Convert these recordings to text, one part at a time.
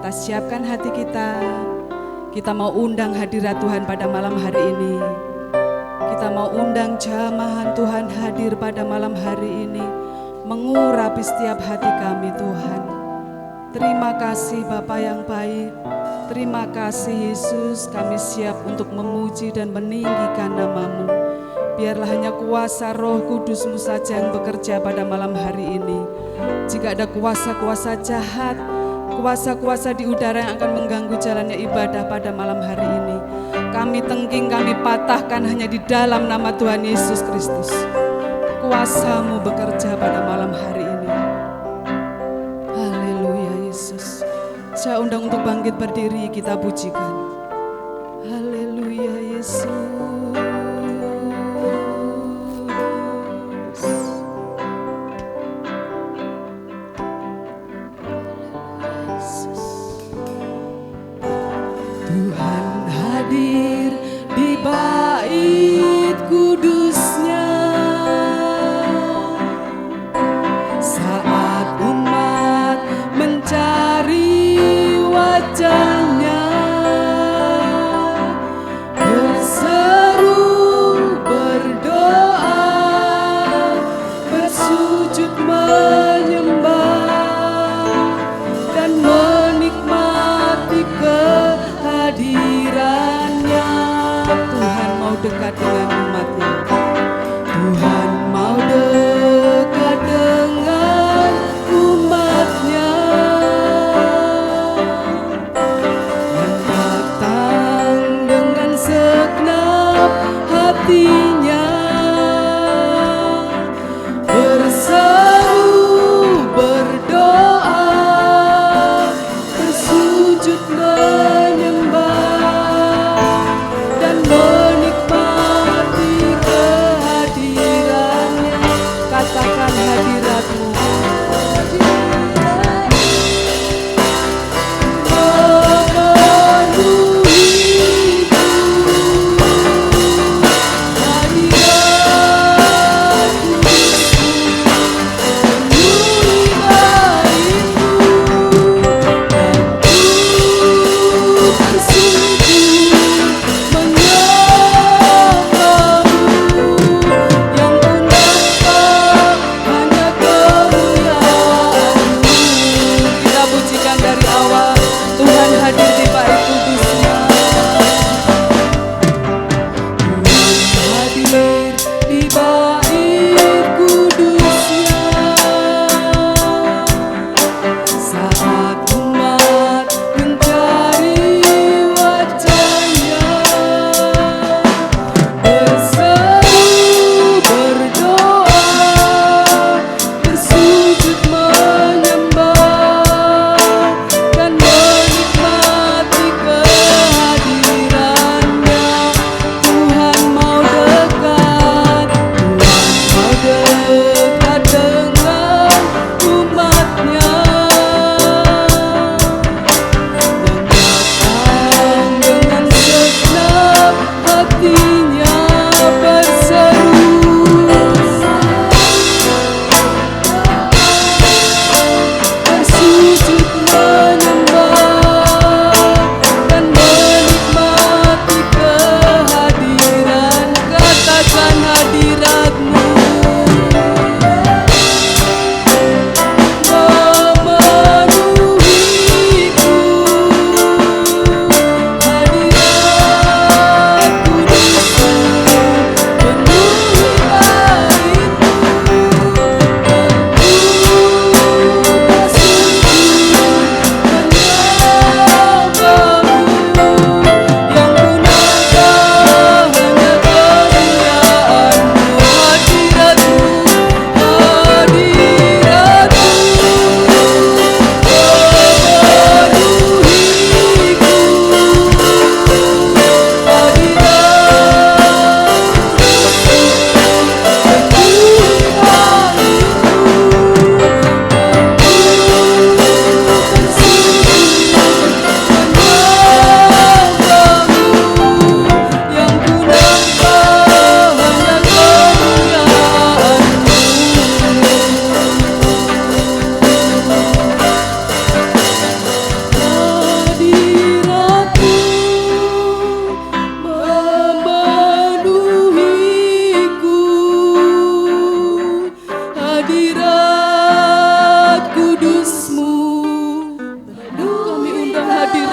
kita siapkan hati kita. Kita mau undang hadirat Tuhan pada malam hari ini. Kita mau undang jamahan Tuhan hadir pada malam hari ini, mengurapi setiap hati kami Tuhan. Terima kasih Bapa yang baik. Terima kasih Yesus, kami siap untuk memuji dan meninggikan nama-Mu. Biarlah hanya kuasa Roh Kudus-Mu saja yang bekerja pada malam hari ini. Jika ada kuasa-kuasa jahat, kuasa-kuasa di udara yang akan mengganggu jalannya ibadah pada malam hari ini, kami tengking, kami patahkan hanya di dalam nama Tuhan Yesus Kristus. Kuasa-Mu bekerja pada malam hari ini. Haleluya Yesus. Saya undang untuk bangkit berdiri, kita pujikan. Haleluya Yesus. Tuhan hadir di bait kudus-Nya saat umat mencari wajah-Nya, berseru, berdoa, bersujud menyembah dan menikmati kehadiran-Nya. Tuhan mau dekat dengan umat-Nya. Tuhan mau dekat dengan umat-Nya, yang datang dengan segenap hati-Nya, berseru, berdoa, bersujud menyembah dan menikmati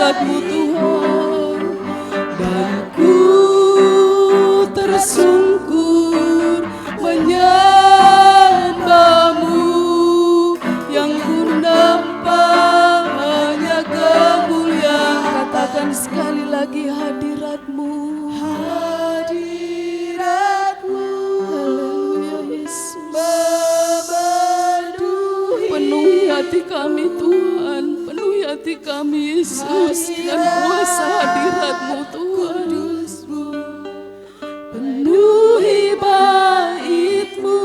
hadirat-Mu Tuhan, dan ku tersungkur menyembah-Mu. Yang ku nampak hanya kemuliaan. Katakan sekali lagi, hadirat-Mu. Hadirat-Mu, haleluya Yesus, penuhi hati kami Tuhan, penuhi hati kami Yesus dengan kuasa hadirat-Mu Tuhan. Penuhi bait-Mu,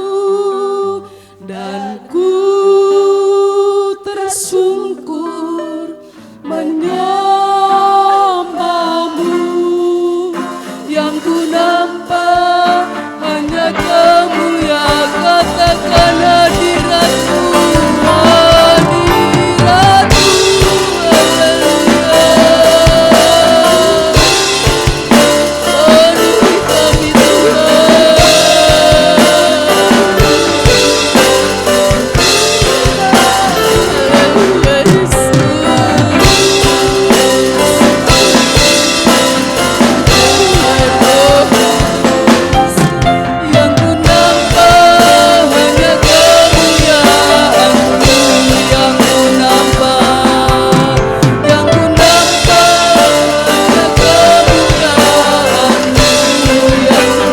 dan ku tersungkur menyembah-Mu. Yang ku nampak hanya kemuliaan. Katakan hadirat-Mu, hadirat-Mu, haleluya. Penuhi kami Tuhan. Haleluya Yesus. Yang ku nampak hanya kemuliaan-Mu. Yang ku nampak, yang ku nampak hanya kemuliaan-Mu. Yang ku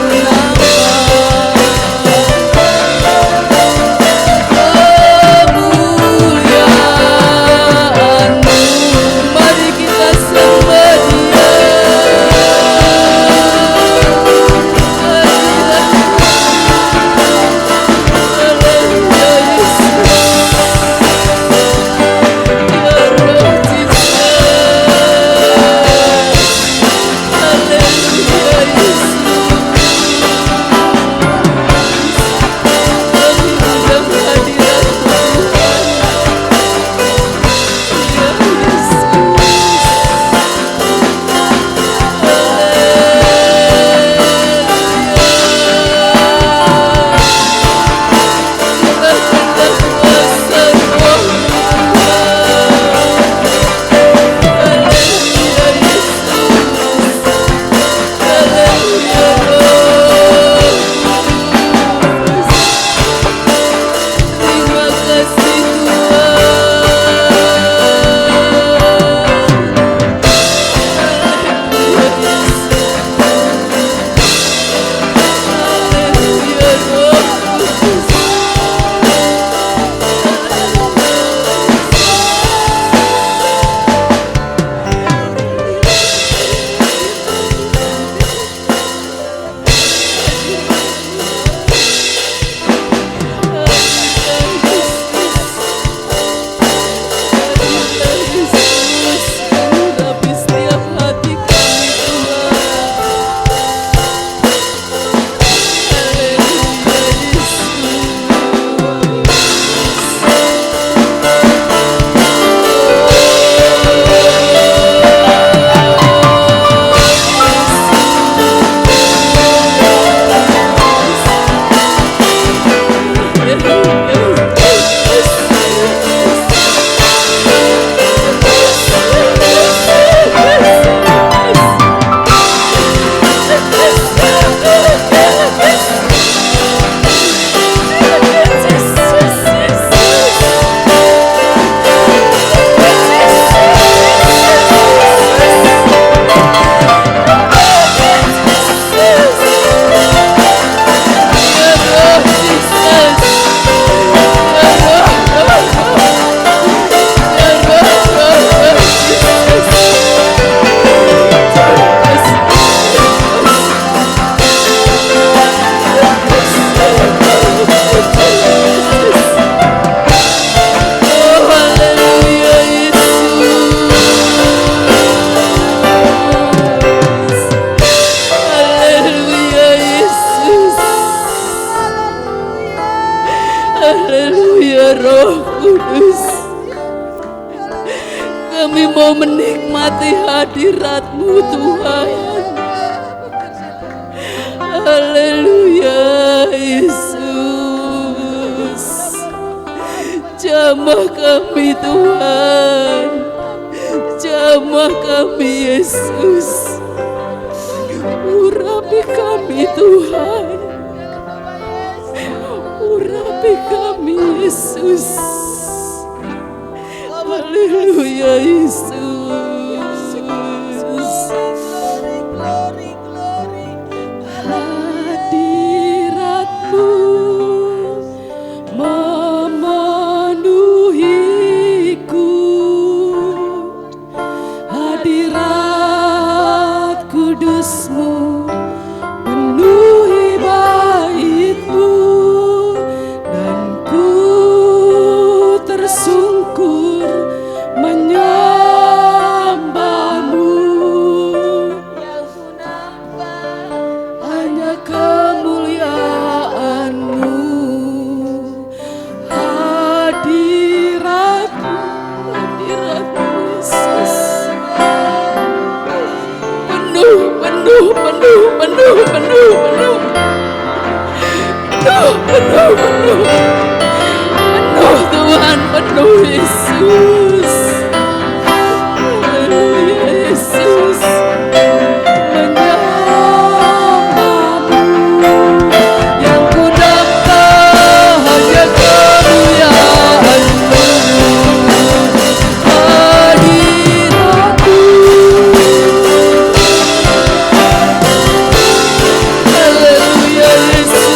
kemuliaan-Mu. Mari kita sembah Dia. Haleluya Yesus. Ya Roh Jesus. Haleluya Yesus. Kami undang hadirat-Mu Tuhan. Ya Yesus. Curahkanlah kuasa Roh-Mu Tuhan. Haleluya Yesus. Haleluya Roh. Terima kasih urapi setiap hati kami Tuhan. Haleluya Roh Kudus. Kami mau menikmati hadirat-Mu Tuhan. Haleluya Yesus. Jamah kami Tuhan, jamah jamah kami Yesus. Urapi kami Tuhan, urapi kami Yesus. Haleluya Yesus. Hadirat-Mu memenuhiku, hadirat kudus-Mu penuhi bait-Mu, dan ku tersungkur menyembah-Mu. Yang ku nampak hanya kemuliaan-Mu, hadirat-Mu, hadirat-Mu Yesus. Penuh, penuh, penuh, penuh, penuh, penuh, penuh, penuh, penuh, penuh Tuhan, penuh Yesus. Haleluya Yesus. Menyembah-Mu, yang ku nampak hanya kemuliaan-Mu, hadirat-Mu. Haleluya Yesus.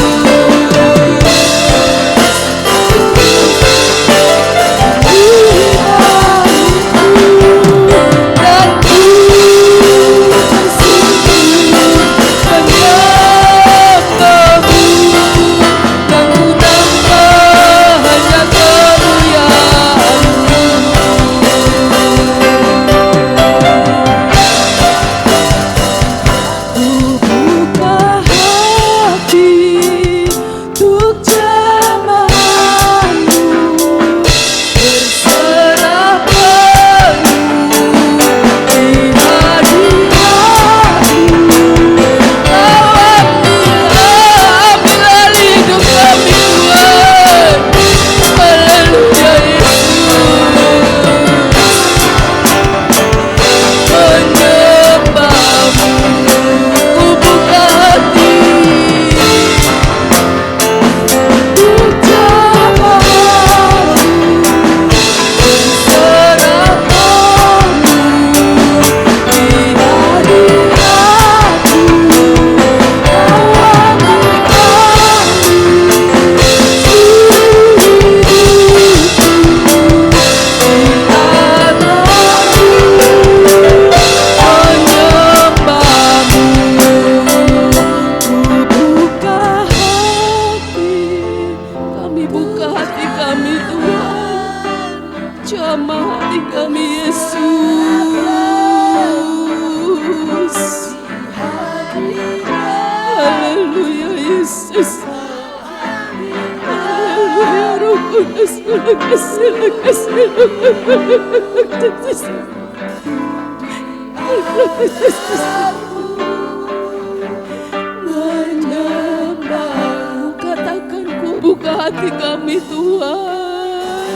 Menyembah-Mu, katakan ku buka hati kami Tuhan,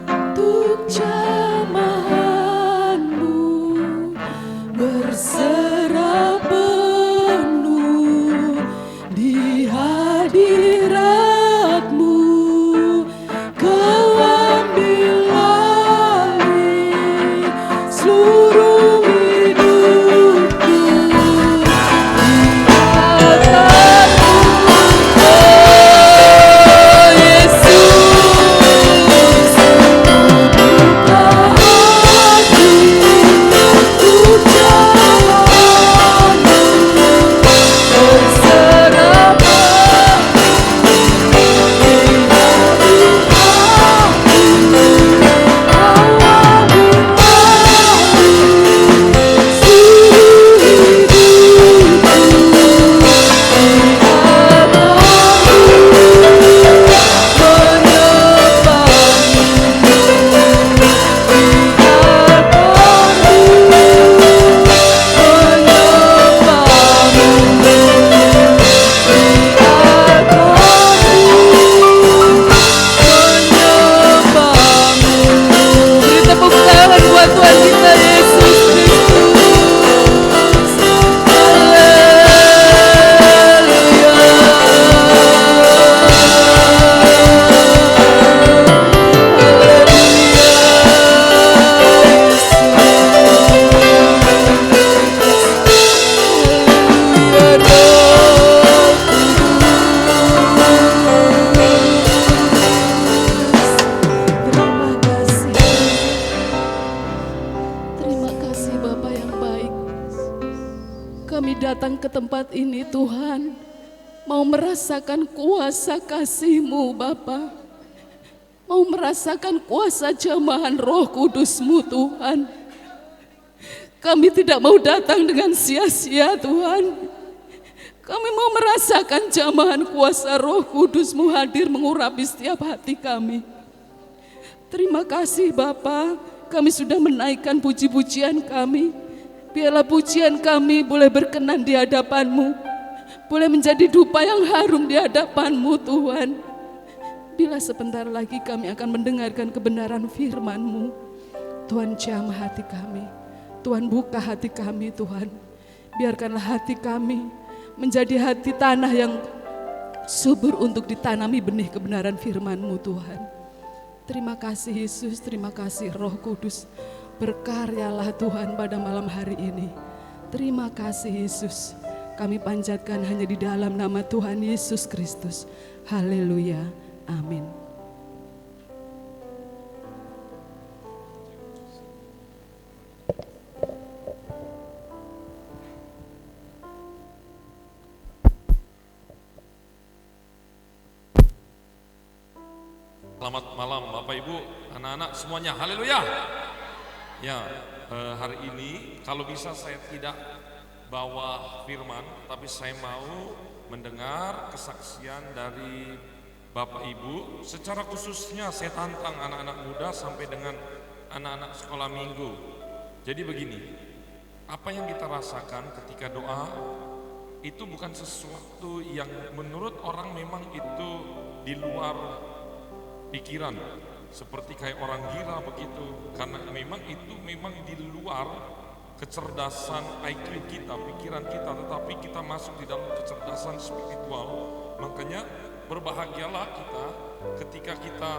untuk jamahan-Mu berserah penuh di hadirat-Mu. Kau ambil alih seluruh hidupku, di atas-Mu datang ke tempat ini Tuhan, mau merasakan kuasa kasih-Mu Bapa, mau merasakan kuasa jamahan Roh Kudus-Mu Tuhan. Kami tidak mau datang dengan sia-sia Tuhan. Kami mau merasakan jamahan kuasa Roh Kudus-Mu hadir mengurapi setiap hati kami. Terima kasih Bapa, kami sudah menaikkan puji-pujian kami. Biarlah pujian kami boleh berkenan di hadapan-Mu, boleh menjadi dupa yang harum di hadapan-Mu Tuhan. Bila sebentar lagi kami akan mendengarkan kebenaran firman-Mu, Tuhan jamah hati kami, Tuhan buka hati kami Tuhan. Biarkanlah hati kami menjadi hati tanah yang subur untuk ditanami benih kebenaran firman-Mu Tuhan. Terima kasih Yesus, terima kasih Roh Kudus. Berkaryalah Tuhan pada malam hari ini. Terima kasih Yesus. Kami panjatkan hanya di dalam nama Tuhan Yesus Kristus. Haleluya. Amin. Selamat malam Bapak Ibu, anak-anak semuanya, haleluya. Ya, hari ini kalau bisa saya tidak bawa firman, tapi saya mau mendengar kesaksian dari Bapak Ibu. Secara khususnya saya tantang anak-anak muda sampai dengan anak-anak sekolah minggu. Jadi begini, apa yang kita rasakan ketika doa itu bukan sesuatu yang menurut orang memang itu di luar pikiran, seperti kayak orang gila begitu, karena memang itu memang di luar kecerdasan IQ kita, pikiran kita, tetapi kita masuk di dalam kecerdasan spiritual. Makanya berbahagialah kita ketika kita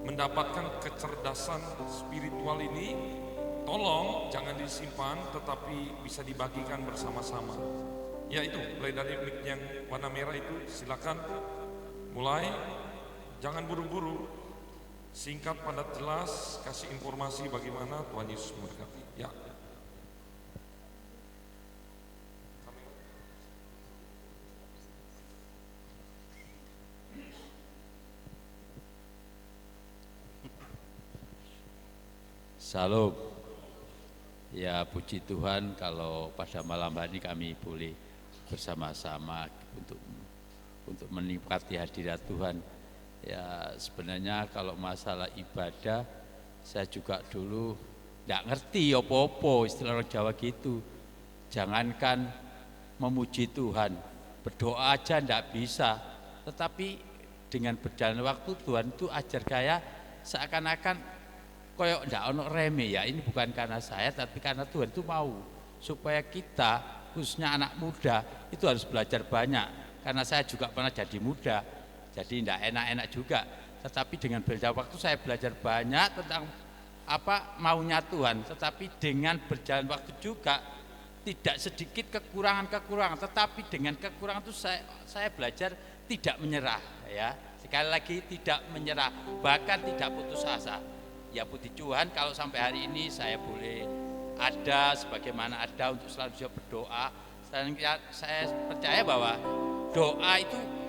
mendapatkan kecerdasan spiritual ini. Tolong jangan disimpan, tetapi bisa dibagikan bersama-sama. Ya itu, mulai dari mic yang warna merah itu, silakan mulai. Jangan buru-buru, singkat, padat, jelas, kasih informasi bagaimana Tuhan Yesus memberkati. Ya. Salam. Ya puji Tuhan kalau pada malam hari kami boleh bersama-sama untuk menikmati hadirat Tuhan. Ya sebenarnya kalau masalah ibadah saya juga dulu tidak ngerti apa-apa, istilah orang Jawa gitu. Jangankan memuji Tuhan, berdoa aja tidak bisa. Tetapi dengan berjalan waktu Tuhan itu ajar kayak seakan-akan koyok tidak ono reme ya. Ini bukan karena saya, tapi karena Tuhan itu mau supaya kita khususnya anak muda itu harus belajar banyak. Karena saya juga pernah jadi muda. Jadi tidak enak-enak juga, tetapi dengan berjalan waktu saya belajar banyak tentang apa maunya Tuhan. Tetapi dengan berjalan waktu juga tidak sedikit kekurangan-kekurangan, tetapi dengan kekurangan itu saya belajar tidak menyerah ya. Sekali lagi tidak menyerah, bahkan tidak putus asa. Ya puji Tuhan kalau sampai hari ini saya boleh ada sebagaimana ada untuk selalu bisa berdoa. Saya percaya bahwa doa itu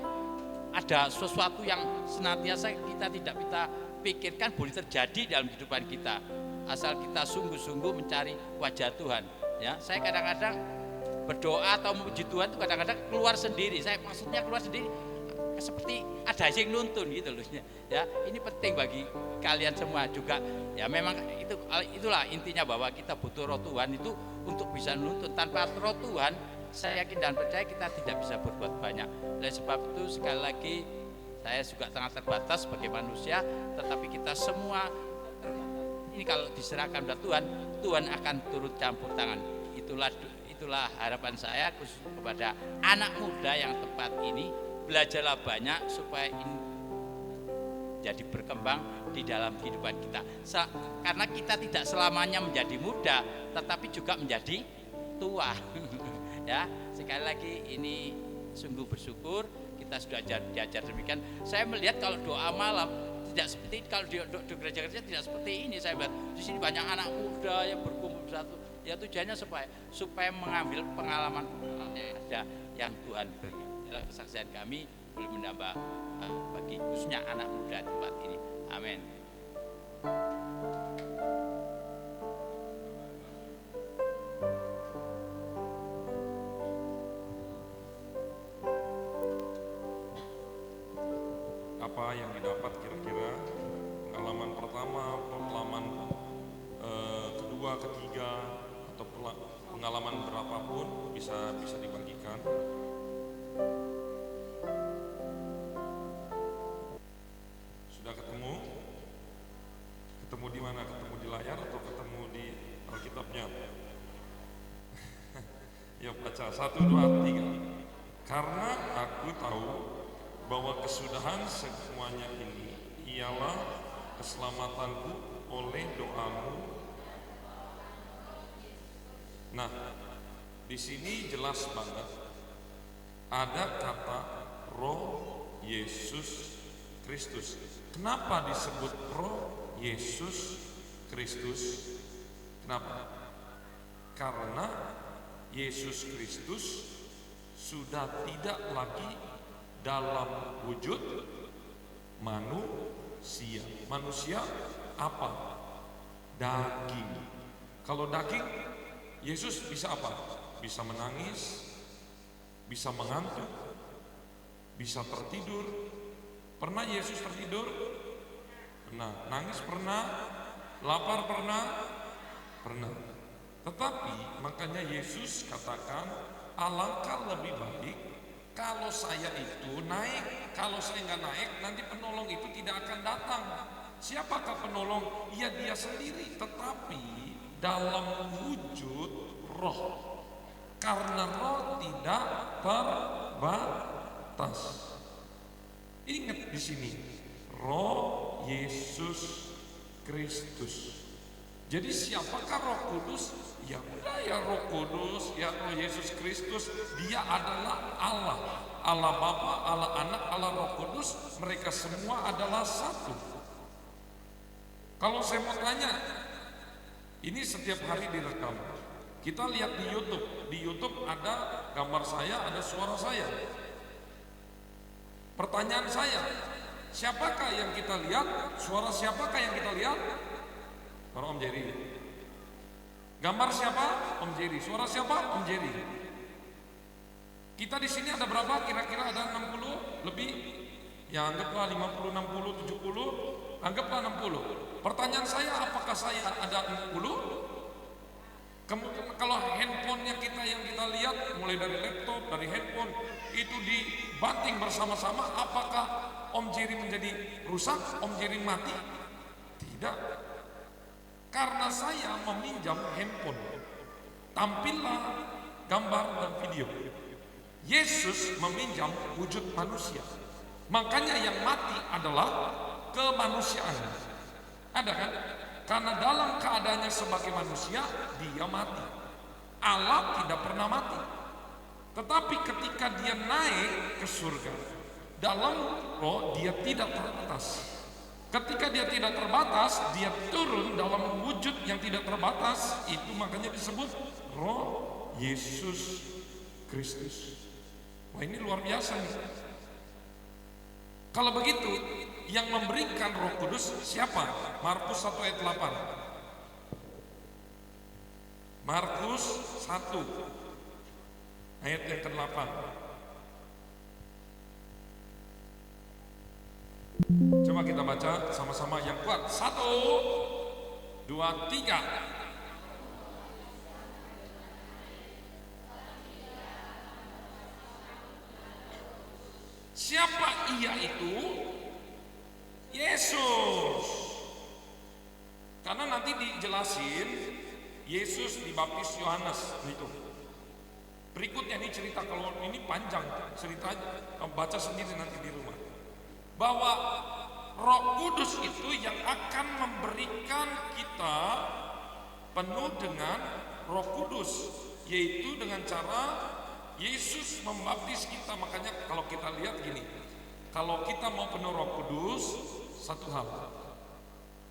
ada sesuatu yang senantiasa kita tidak kita pikirkan boleh terjadi dalam kehidupan kita asal kita sungguh-sungguh mencari wajah Tuhan ya. Saya kadang-kadang berdoa atau memuji Tuhan itu kadang-kadang keluar sendiri. Saya maksudnya keluar sendiri seperti ada yang nuntun gitu loh ya. Ini penting bagi kalian semua juga ya. Memang itulah intinya bahwa kita butuh roh Tuhan itu untuk bisa nuntun. Tanpa roh Tuhan saya yakin dan percaya kita tidak bisa berbuat banyak. Oleh sebab itu sekali lagi saya juga sangat terbatas sebagai manusia, tetapi kita semua ini kalau diserahkan kepada Tuhan, Tuhan akan turut campur tangan. Itulah harapan saya khusus kepada anak muda yang tepat ini, belajarlah banyak supaya ini jadi berkembang di dalam kehidupan kita. Karena kita tidak selamanya menjadi muda, tetapi juga menjadi tua. Ya, sekali lagi ini sungguh bersyukur kita sudah diajar demikian. Saya melihat kalau doa malam tidak seperti kalau di gereja-gereja tidak seperti ini. Saya lihat di sini banyak anak muda yang berkumpul satu. Ya tujuannya supaya mengambil pengalaman yang ada yang Tuhan beri. Dalam kesaksian kami boleh menambah bagi khususnya anak muda tempat ini. Amin. Apa yang didapat kira-kira pengalaman pertama, pengalaman kedua, ketiga, atau pengalaman berapapun bisa dibagikan. Sudah ketemu? Ketemu di mana? Ketemu di layar atau ketemu di Alkitabnya? Ya baca 1, 2, 3. Karena aku tahu bahwa kesudahan semuanya ini ialah keselamatanku oleh doamu. Nah, di sini jelas banget ada kata Roh Yesus Kristus. Kenapa disebut Roh Yesus Kristus? Kenapa? Karena Yesus Kristus sudah tidak lagi dalam wujud manusia. Manusia apa? Daging. Kalau daging, Yesus bisa apa? Bisa menangis, bisa mengantuk, bisa tertidur. Pernah Yesus tertidur? Pernah. Nangis pernah? Lapar pernah? Pernah. Tetapi makanya Yesus katakan, alangkah lebih baik kalau saya itu naik. Kalau saya nggak naik, nanti penolong itu tidak akan datang. Siapakah penolong? Ya dia sendiri, tetapi dalam wujud roh. Karena roh tidak terbatas. Ingat di sini, Roh Yesus Kristus. Jadi siapakah Roh Kudus? Ya udah, ya Roh Kudus, ya Roh Yesus Kristus. Dia adalah Allah, Allah Bapa, Allah Anak, Allah Roh Kudus. Mereka semua adalah satu. Kalau saya mau tanya, ini setiap hari direkam. Kita lihat di YouTube. Di YouTube ada gambar saya, ada suara saya. Pertanyaan saya, siapakah yang kita lihat? Suara siapakah yang kita lihat? Suara Om Jerry. Gambar siapa? Om Jerry. Suara siapa? Om Jerry. Kita di sini ada berapa? Kira-kira ada 60 lebih? Ya anggaplah 50, 60, 70. Anggaplah 60. Pertanyaan saya, apakah saya ada 60? Kemudian kalau handphonenya kita yang kita lihat, mulai dari laptop, dari handphone, itu dibanting bersama-sama, apakah Om Jerry menjadi rusak, Om Jerry mati? Tidak. Karena saya meminjam handphone, tampillah gambar dan video. Yesus meminjam wujud manusia. Makanya yang mati adalah kemanusiaan. Ada kan? Karena dalam keadaannya sebagai manusia, dia mati. Allah tidak pernah mati. Tetapi ketika dia naik ke surga, dalam roh dia tidak terbatas. Ketika dia tidak terbatas, dia turun dalam wujud yang tidak terbatas. Itu makanya disebut Roh Yesus Kristus. Wah, ini luar biasa nih. Kalau begitu, yang memberikan Roh Kudus siapa? Markus 1 ayat 8. Markus 1 ayat yang ke-8. Coba kita baca sama-sama yang kuat. 1, 2, 3. Siapa ia itu? Yesus. Karena nanti dijelasin Yesus dibaptis Yohanes itu. Berikutnya ini cerita, kalau ini panjang ceritanya, baca sendiri nanti di rumah. Bahwa Roh Kudus itu yang akan memberikan kita penuh dengan Roh Kudus, yaitu dengan cara Yesus membaptis kita. Makanya kalau kita lihat gini, kalau kita mau penuh Roh Kudus, satu hal.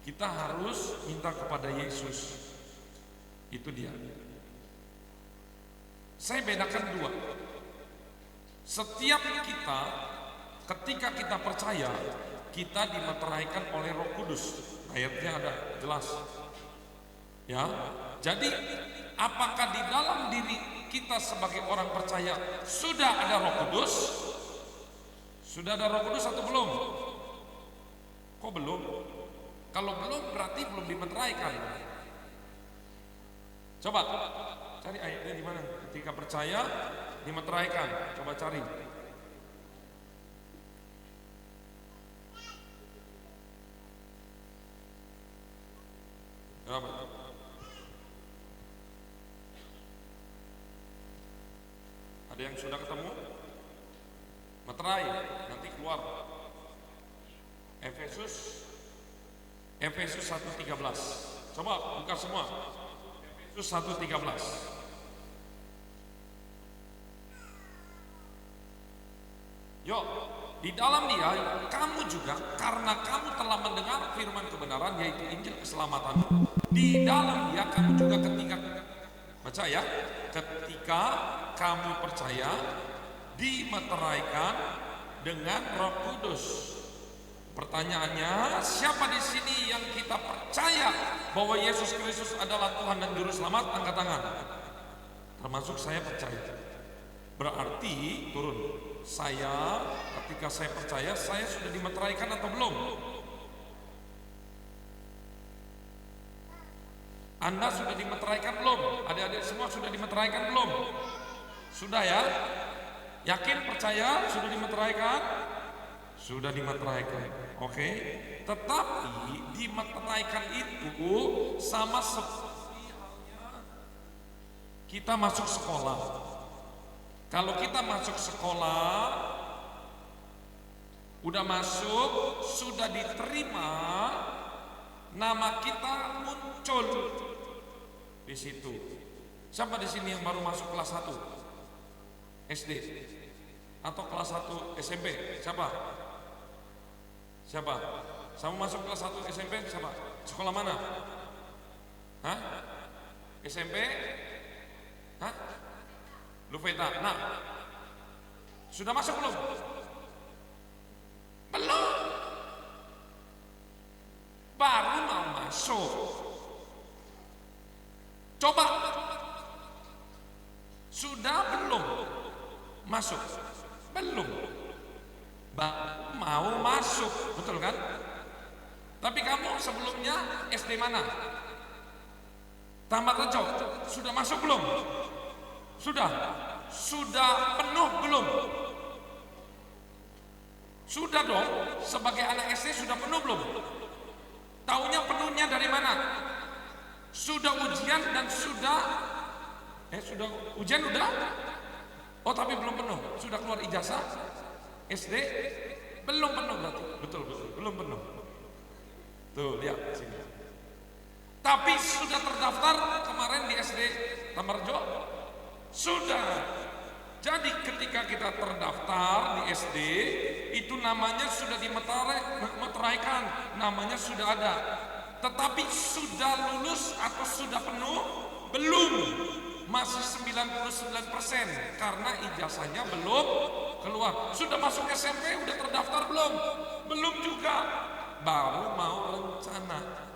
Kita harus minta kepada Yesus. Itu dia. Saya bedakan dua. Setiap kita, ketika kita percaya, kita dimeteraikan oleh Roh Kudus. Ayatnya ada jelas. Ya. Jadi, apakah di dalam diri kita sebagai orang percaya sudah ada Roh Kudus? Sudah ada Roh Kudus atau belum? Kok belum? Kalau belum berarti belum dimeteraikan. Coba cari ayatnya di mana? Ketika percaya dimeteraikan. Coba cari. Apa? Ada yang sudah ketemu? Meterai, nanti keluar. Efesus 1:13. Coba buka semua. Efesus 1:13. Yuk, di dalam dia kamu juga, karena kamu telah mendengar firman kebenaran, yaitu Injil keselamatan. Di dalam dia kamu juga ketika baca ya, ketika kamu percaya dimeteraikan dengan Roh Kudus. Pertanyaannya, siapa di sini yang kita percaya bahwa Yesus Kristus adalah Tuhan dan Juru Selamat? Angkat tangan. Termasuk saya percaya. Berarti turun. Saya, ketika saya percaya, saya sudah dimeteraikan atau belum? Anda sudah dimeteraikan belum? Adik-adik semua sudah dimeteraikan belum? Sudah ya? Yakin, percaya, sudah dimeteraikan? Sudah dimeteraikan. Oke. Tetapi dimeteraikan itu sama seperti halnya kita masuk sekolah. Kalau kita masuk sekolah, udah masuk, sudah diterima, nama kita muncul di situ. Siapa di sini yang baru masuk kelas 1 SD atau kelas 1 SMP? Siapa? Siapa? Sama masuk kelas 1 SMP? Siapa? Sekolah mana? Hah? SMP? Hah? Luveta. Nah, sudah masuk belum? Belum. Baru mau masuk. Coba. Sudah belum masuk? Belum. Baru mau masuk, betul kan? Tapi kamu sebelumnya SD mana? Taman Rejo. Sudah masuk belum? Sudah. Sudah penuh belum? Sudah dong. Sebagai anak SD sudah penuh belum? Taunya penuhnya dari mana? Sudah ujian dan sudah ujian udah? Oh, tapi belum penuh. Sudah keluar ijazah SD? Belum penuh berarti. Betul, belum penuh. Tuh, lihat sini. Tapi sudah terdaftar kemarin di SD Tamarjo? Sudah. Jadi ketika kita terdaftar di SD, itu namanya sudah dimeteraikan, namanya sudah ada. Tetapi sudah lulus atau sudah penuh? Belum. Masih 99% karena ijazahnya belum keluar. Sudah masuk SMP, udah terdaftar belum? Belum juga. Baru mau rencana.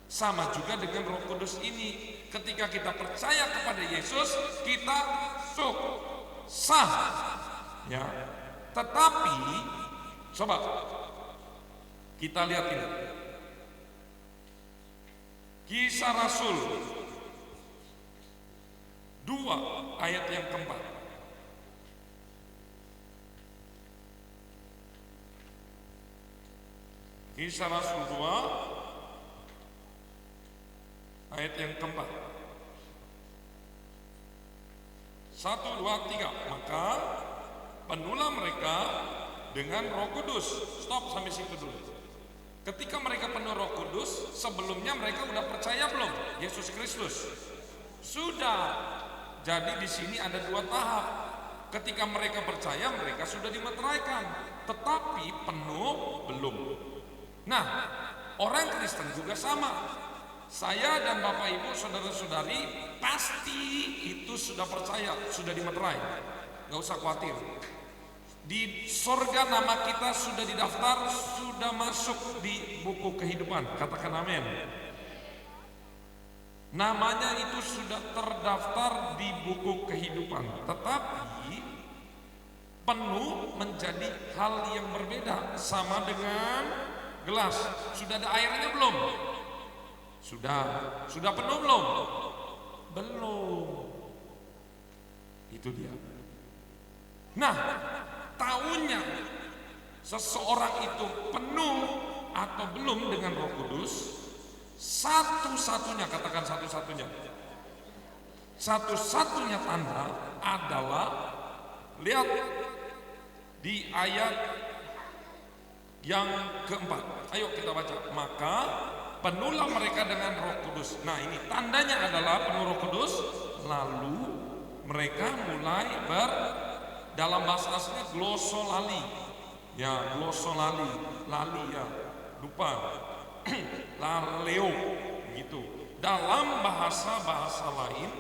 Sama juga dengan Roh Kudus ini. Ketika kita percaya kepada Yesus, kita sah. Ya. Tetapi coba kita lihat ini. Kisah Rasul 2 ayat yang keempat. Kisah Rasul 2 ayat yang keempat. 1, 2, 3. Maka penuhlah mereka dengan Roh Kudus. Stop sampai situ dulu. Ketika mereka penuh Roh Kudus, sebelumnya mereka udah percaya belum Yesus Kristus? Sudah. Jadi di sini ada 2 tahap. Ketika mereka percaya, mereka sudah dimeteraikan. Tetapi penuh belum. Nah, orang Kristen juga sama. Saya dan Bapak Ibu, saudara-saudari pasti itu sudah percaya, sudah dimeterai. Gak usah khawatir. Di sorga nama kita sudah didaftar, sudah masuk di buku kehidupan. Katakan amin. Namanya itu sudah terdaftar di buku kehidupan. Tetapi penuh menjadi hal yang berbeda. Sama dengan gelas. Sudah ada airnya belum? Sudah penuh belum? Belum. Itu dia. Nah, tahunya seseorang itu penuh atau belum dengan Roh Kudus, satu-satunya, katakan satu-satunya, satu-satunya tanda adalah, lihat di ayat yang keempat. Ayo kita baca. Maka penuhlah mereka dengan Roh Kudus. Nah, ini tandanya adalah penuh Roh Kudus. Lalu mereka mulai dalam bahasa aslinya glosolali. Ya, glosolali, lali ya, lupa. Laleo gitu. Dalam bahasa-bahasa lain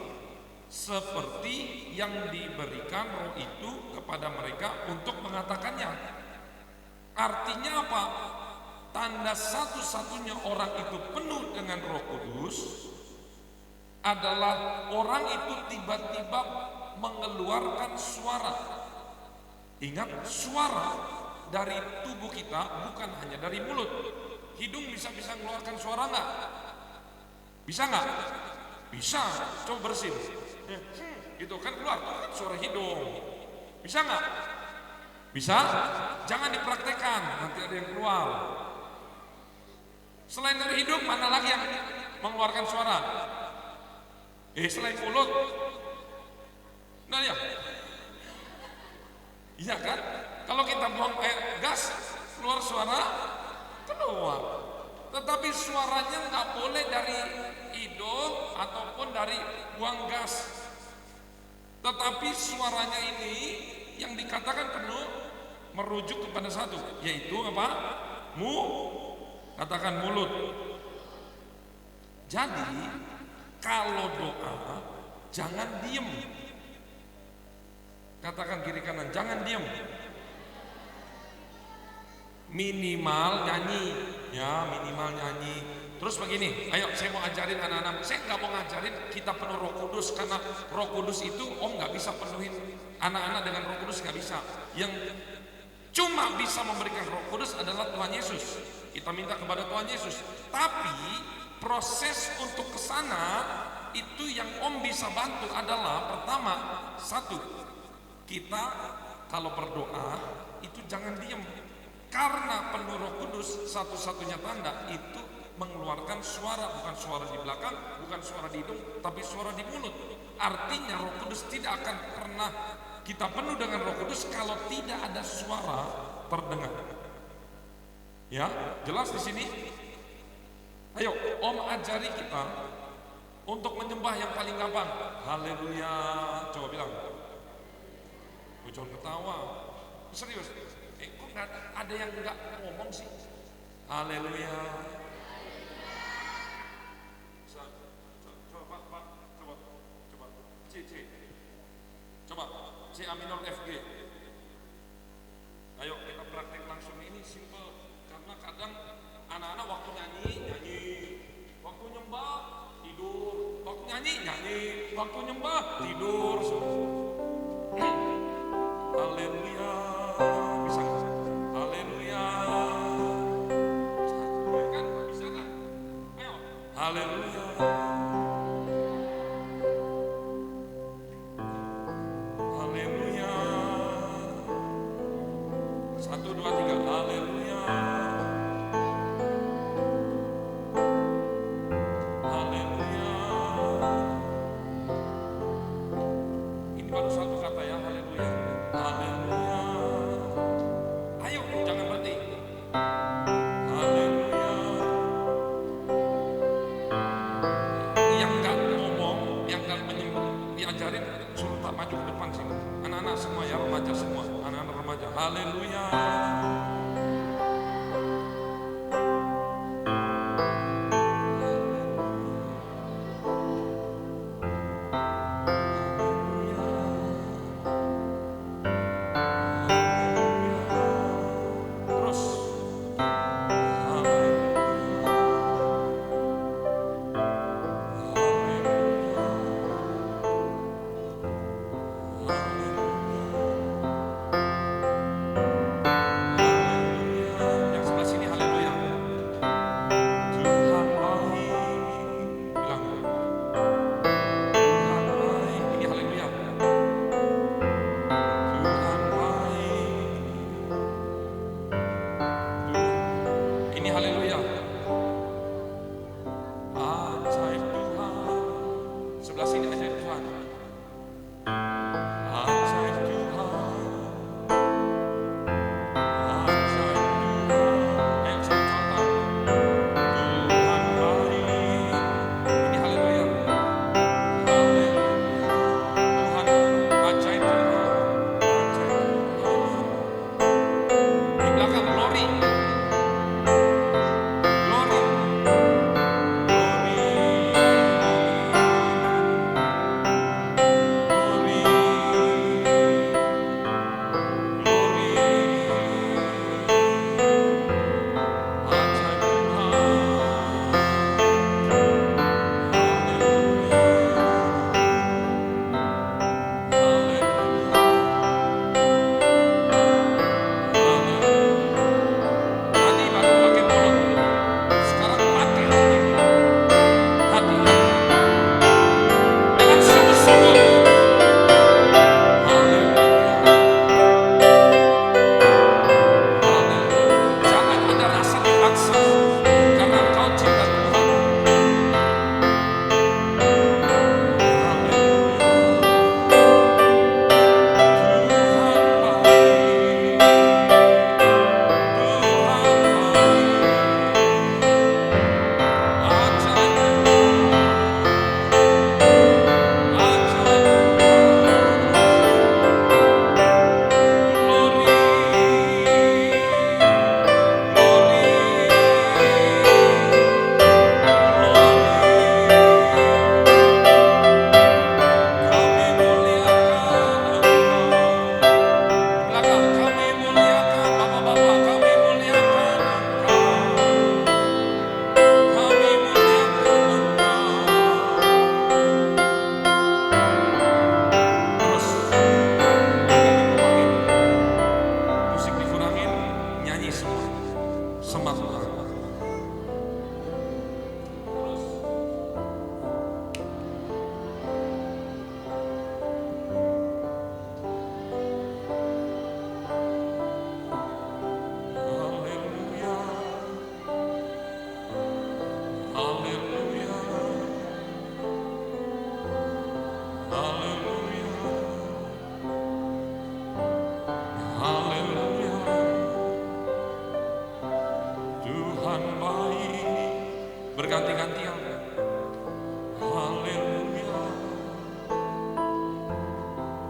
seperti yang diberikan Roh itu kepada mereka untuk mengatakannya. Artinya apa? Tanda satu-satunya orang itu penuh dengan Roh Kudus adalah orang itu tiba-tiba mengeluarkan suara. Ingat, suara dari tubuh kita bukan hanya dari mulut. Hidung bisa mengeluarkan suara nggak? Bisa nggak? Bisa. Coba bersin. Itu kan keluar, itu kan suara hidung. Bisa nggak? Bisa? Jangan dipraktekkan, nanti ada yang keluar. Selain dari hidung, mana lagi yang mengeluarkan suara? Selain mulut. Nah ya. Iya kan? Kalau kita buang gas, keluar suara, keluar. Tetapi suaranya nggak boleh dari hidung ataupun dari buang gas. Tetapi suaranya ini yang dikatakan penuh merujuk kepada satu, yaitu apa? Katakan mulut. Jadi kalau doa jangan diem. Katakan kiri kanan, jangan diem. Minimal nyanyi, ya minimal nyanyi. Terus begini, ayo saya mau ajarin anak-anak. Saya nggak mau ngajarin kita penuh Roh Kudus, karena Roh Kudus itu Om nggak bisa penuhin anak-anak dengan Roh Kudus, nggak bisa. Yang cuma bisa memberikan Roh Kudus adalah Tuhan Yesus. Kita minta kepada Tuhan Yesus. Tapi proses untuk ke sana itu yang Om bisa bantu adalah pertama, satu, kita kalau berdoa itu jangan diam. Karena penuh Roh Kudus satu-satunya tanda itu mengeluarkan suara, bukan suara di belakang, bukan suara di hidung, tapi suara di mulut. Artinya Roh Kudus tidak akan pernah kita penuh dengan Roh Kudus kalau tidak ada suara terdengar. Ya, jelas di sini? Ayo, Om ajari kita untuk menyembah yang paling gampang. Haleluya. Coba bilang. Jangan ketawa. Serius. Kok nggak ada yang nggak ngomong sih? Haleluya. Coba C A minor F G. Ayo kita praktek langsung, ini simple. Karena kadang anak-anak waktu nyanyi, waktu nyembah tidur, waktu nyanyi, waktu nyembah tidur. Haleluya. Bisa nggak? Haleluya. Kan bisa kan? Ayo. Haleluya. Haleluya. 1, 2, 3. Haleluya. Haleluya. Ini baru satu kata ya, haleluya. Haleluya. Ayo, jangan berhenti. Haleluya. Yang nggak ngomong, yang nggak diajarin, suruh tak maju ke depan sini. Anak-anak semua ya, remaja semua, anak-anak remaja. Haleluya. bergantian. Haleluya,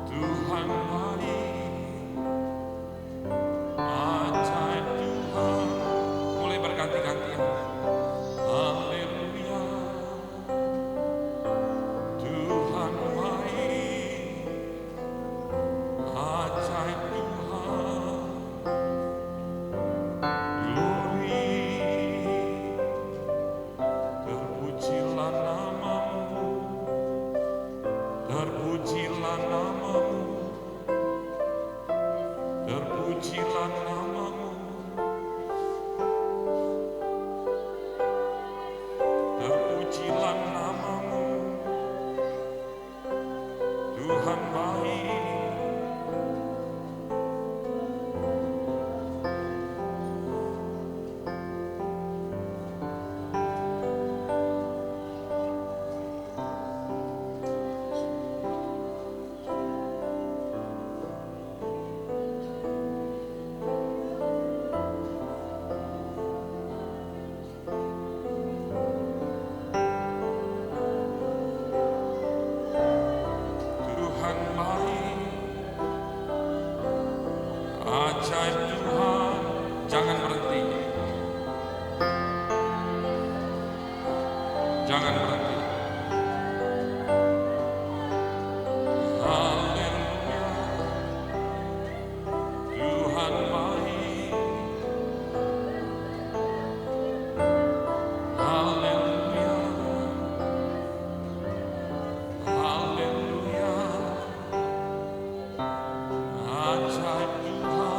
Tuhan baik, ajaib Tuhan. Mulai berganti-gantian. Haleluya, Tuhan baik, ajaib Tuhan. Glory, terpujilah namamu, terpujilah namamu, terpujilah namamu, terpujilah namamu, Tuhan baik. Tuhan baik, ajaib Tuhan. Jangan berhenti, jangan berhenti. Haleluya, Tuhan baik. Haleluya, haleluya, ajaib Tuhan.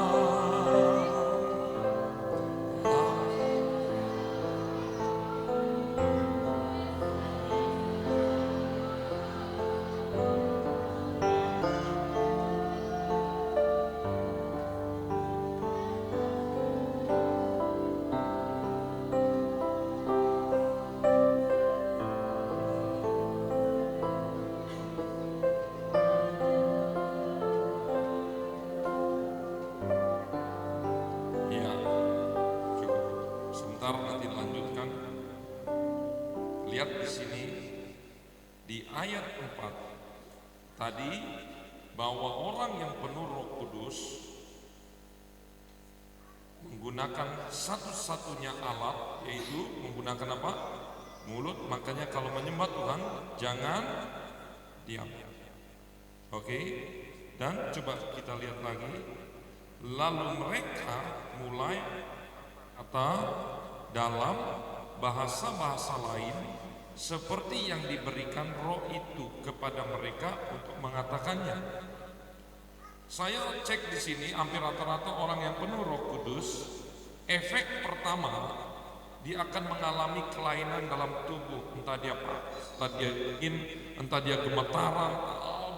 Ya, cukup. Sebentar nanti lanjutkan. Lihat di sini di ayat 4 tadi bahwa orang yang penuh Roh Kudus menggunakan satu-satunya alat, yaitu menggunakan apa? Mulut. Makanya kalau menyembah Tuhan jangan diam. Oke? Dan coba kita lihat lagi. Lalu mereka mulai kata dalam bahasa-bahasa lain seperti yang diberikan Roh itu kepada mereka untuk mengatakannya. Saya cek di sini hampir rata-rata orang yang penuh Roh Kudus, efek pertama dia akan mengalami kelainan dalam tubuh, entah dia ingin, entah dia gemetaran,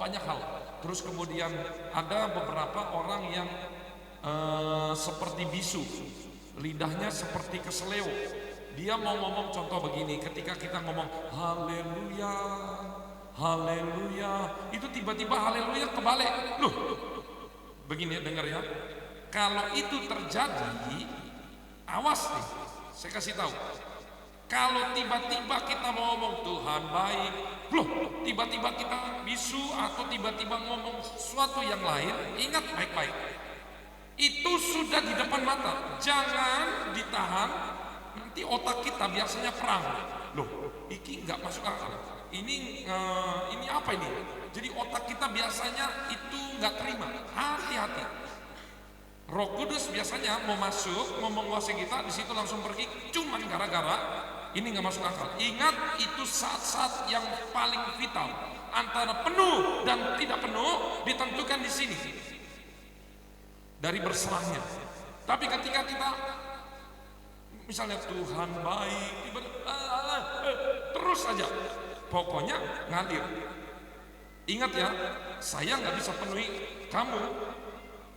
banyak hal. Terus kemudian ada beberapa orang yang seperti bisu, lidahnya seperti keseleo. Dia mau ngomong contoh begini, ketika kita ngomong haleluya, haleluya, itu tiba-tiba haleluya kebalik. Loh, begini ya, dengar ya. Kalau itu terjadi, awas nih, saya kasih tahu. Kalau tiba-tiba kita mau ngomong Tuhan baik, loh, tiba-tiba kita bisu atau tiba-tiba ngomong sesuatu yang lain, ingat baik-baik. Itu sudah di depan mata, jangan ditahan. Nanti otak kita biasanya perang. Loh, ini nggak masuk akal. Ini apa ini? Jadi otak kita biasanya itu nggak terima. Hati-hati. Roh Kudus biasanya mau masuk, mau menguasai kita, di situ langsung pergi. Cuman gara-gara ini nggak masuk akal. Ingat, itu saat-saat yang paling vital. Antara penuh dan tidak penuh ditentukan di sini. Dari berserahnya. Tapi ketika kita misalnya Tuhan baik, terus saja, pokoknya ngalir. Ingat ya, saya nggak bisa penuhi kamu,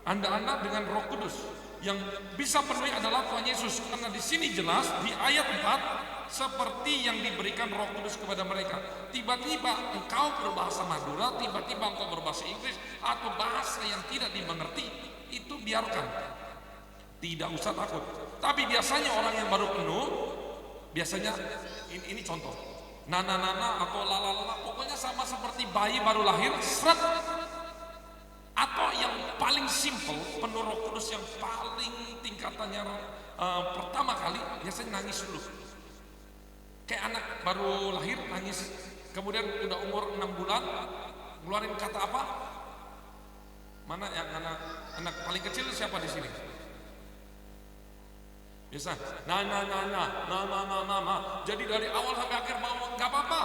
anda dengan Roh Kudus. Yang bisa penuhi adalah Tuhan Yesus. Karena di sini jelas di ayat 4 seperti yang diberikan Roh Kudus kepada mereka. Tiba-tiba engkau berbahasa Madura, tiba-tiba engkau berbahasa Inggris atau bahasa yang tidak dimengerti, itu biarkan. Tidak usah takut. Tapi biasanya orang yang baru penuh, biasanya ini contoh. Nana atau lala, pokoknya sama seperti bayi baru lahir, seret. Atau yang paling simple, penuh Roh Kudus yang paling tingkatannya pertama kali, biasanya nangis dulu. Kayak anak baru lahir nangis, kemudian udah umur 6 bulan, ngeluarin kata apa? Mana yang anak paling kecil siapa di sini? Biasa, nah. Jadi dari awal sampai akhir mau nggak apa-apa.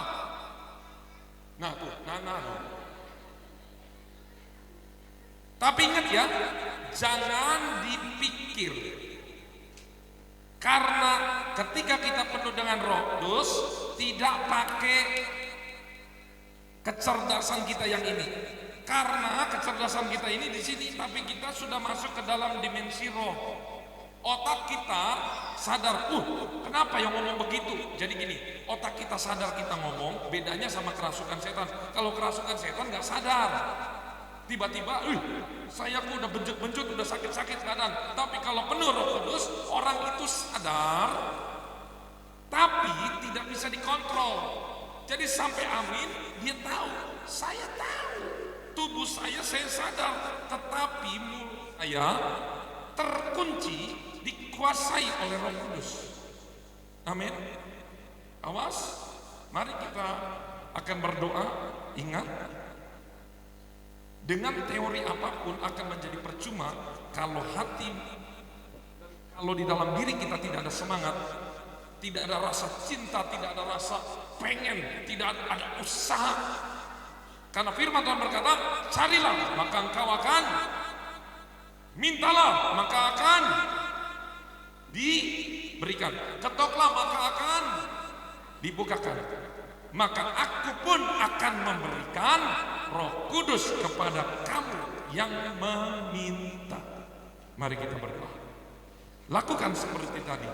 Nah tuh, nah. Tapi ingat ya, jangan dipikir. Karena ketika kita penuh dengan Roh Kudus, tidak pakai kecerdasan kita yang ini. Karena kecerdasan kita ini di sini, tapi kita sudah masuk ke dalam dimensi roh. Otak kita sadar, kenapa yang ngomong begitu? Jadi gini, otak kita sadar kita ngomong, bedanya sama kerasukan setan. Kalau kerasukan setan nggak sadar. Tiba-tiba, saya udah benjut, udah sakit-sakit keadaan. Tapi kalau penuh Roh Kudus, orang itu sadar, tapi tidak bisa dikontrol. Jadi sampai amin, dia tahu, saya tahu, tubuh saya sadar, tetapi mulut saya terkunci, dikuasai oleh Roh Kudus. Amin. Awas, mari kita akan berdoa. Ingat, dengan teori apapun akan menjadi percuma kalau kalau di dalam diri kita tidak ada semangat, tidak ada rasa cinta, tidak ada rasa pengen, tidak ada usaha. Karena firman Tuhan berkata, carilah maka engkau akan, mintalah maka akan diberikan, ketoklah maka akan dibukakan. Maka aku pun akan memberikan Roh Kudus kepada kamu yang meminta. Mari kita berdoa. Lakukan seperti tadi.